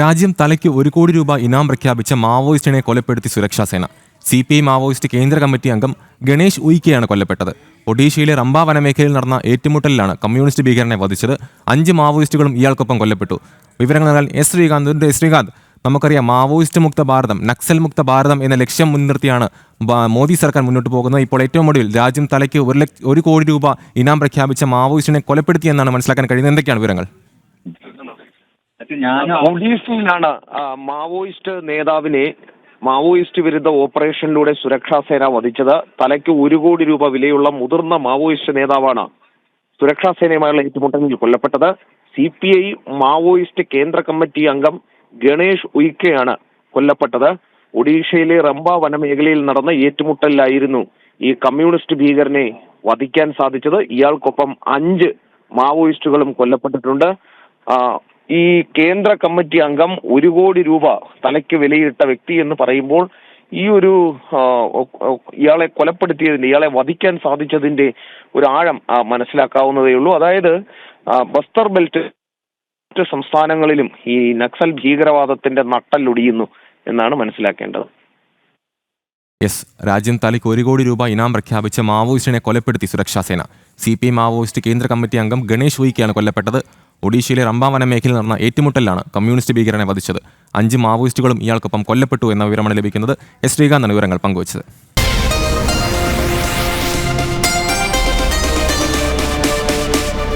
രാജ്യം തലയ്ക്ക് 1 കോടി രൂപ ഇനാം പ്രഖ്യാപിച്ച മാവോയിസ്റ്റിനെ കൊലപ്പെടുത്തി സുരക്ഷാസേന. CPI മാവോയിസ്റ്റ് കേന്ദ്ര കമ്മിറ്റി അംഗം ഗണേഷ് ഉയിക്കെയാണ് കൊല്ലപ്പെട്ടത്. ഒഡീഷയിലെ റംബ വനമേഖലയിൽ നടന്ന ഏറ്റുമുട്ടലിലാണ് കമ്മ്യൂണിസ്റ്റ് ഭീകരനെ വധിച്ചത്. 5 മാവോയിസ്റ്റുകളും ഇയാൾക്കൊപ്പം കൊല്ലപ്പെട്ടു. വിവരങ്ങൾ നൽകാൻ ശ്രീകാന്ത്, നമുക്കറിയാം മാവോയിസ്റ്റ് മുക്ത ഭാരതം, നക്സൽ മുക്ത ഭാരതം എന്ന ലക്ഷ്യം മുൻനിർത്തിയാണ് മോദി സർക്കാർ മുന്നോട്ട് പോകുന്നത്. ഇപ്പോൾ ഏറ്റവും ഒടുവിൽ രാജ്യം തലയ്ക്ക് 1 കോടി രൂപ ഇനാം പ്രഖ്യാപിച്ച മാവോയിസ്റ്റിനെ കൊലപ്പെടുത്തിയെന്നാണ് മനസ്സിലാക്കാൻ കഴിയുന്നത്. എന്തൊക്കെയാണ് വിവരങ്ങൾ? ഒഡീഷയിലാണ് മാവോയിസ്റ്റ് വിരുദ്ധ ഓപ്പറേഷനിലൂടെ സുരക്ഷാ സേന വധിച്ചത്. തലയ്ക്ക് 1 കോടി രൂപ വിലയുള്ള മുതിർന്ന മാവോയിസ്റ്റ് നേതാവാണ് സുരക്ഷാ സേനയുമായുള്ള ഏറ്റുമുട്ടലിൽ കൊല്ലപ്പെട്ടത്. CPI മാവോയിസ്റ്റ് കേന്ദ്ര കമ്മിറ്റി അംഗം ഗണേഷ് ഉയിക്കെയാണ് കൊല്ലപ്പെട്ടത്. ഒഡീഷയിലെ റംബ വനമേഖലയിൽ നടന്ന ഏറ്റുമുട്ടലിലായിരുന്നു ഈ കമ്മ്യൂണിസ്റ്റ് ഭീകരനെ വധിക്കാൻ സാധിച്ചത്. ഇയാൾക്കൊപ്പം 5 മാവോയിസ്റ്റുകളും കൊല്ലപ്പെട്ടിട്ടുണ്ട്. ഈ കേന്ദ്ര കമ്മിറ്റി അംഗം 1 കോടി രൂപ തലയ്ക്ക് വിലയിട്ട വ്യക്തി എന്ന് പറയുമ്പോൾ ഈ ഒരു ഇയാളെ കൊലപ്പെടുത്തിയതിന്റെ, ഇയാളെ വധിക്കാൻ സാധിച്ചതിന്റെ ഒരു ആഴം മനസ്സിലാക്കാവുന്നതേ ഉള്ളൂ. അതായത് ബസ്തർ ബെൽറ്റ് സംസ്ഥാനങ്ങളിലും ഈ നക്സൽ ഭീകരവാദത്തിന്റെ നട്ടലൊടിയുന്നു എന്നാണ് മനസ്സിലാക്കേണ്ടത്. രാജ്യം തലയ്ക്ക് 1 കോടി രൂപ ഇനാം പ്രഖ്യാപിച്ച മാവോയിസ്റ്റിനെ കൊലപ്പെടുത്തി സുരക്ഷാസേന. CPI മാവോയിസ്റ്റ് കേന്ദ്ര കമ്മിറ്റി അംഗം ഗണേഷ് ഉയിക്കെയാണ് കൊല്ലപ്പെട്ടത്. ഒഡീഷയിലെ റംബ വനമേഖലയിൽ നടന്ന ഏറ്റുമുട്ടലിലാണ് കമ്മ്യൂണിസ്റ്റ് ഭീകരനെ വധിച്ചത്. 5 മാവോയിസ്റ്റുകളും ഇയാൾക്കൊപ്പം കൊല്ലപ്പെട്ടു എന്ന വിവരമാണ് ലഭിക്കുന്നത്. ശ്രീകാന്താണ് വിവരങ്ങൾ പങ്കുവച്ചത്.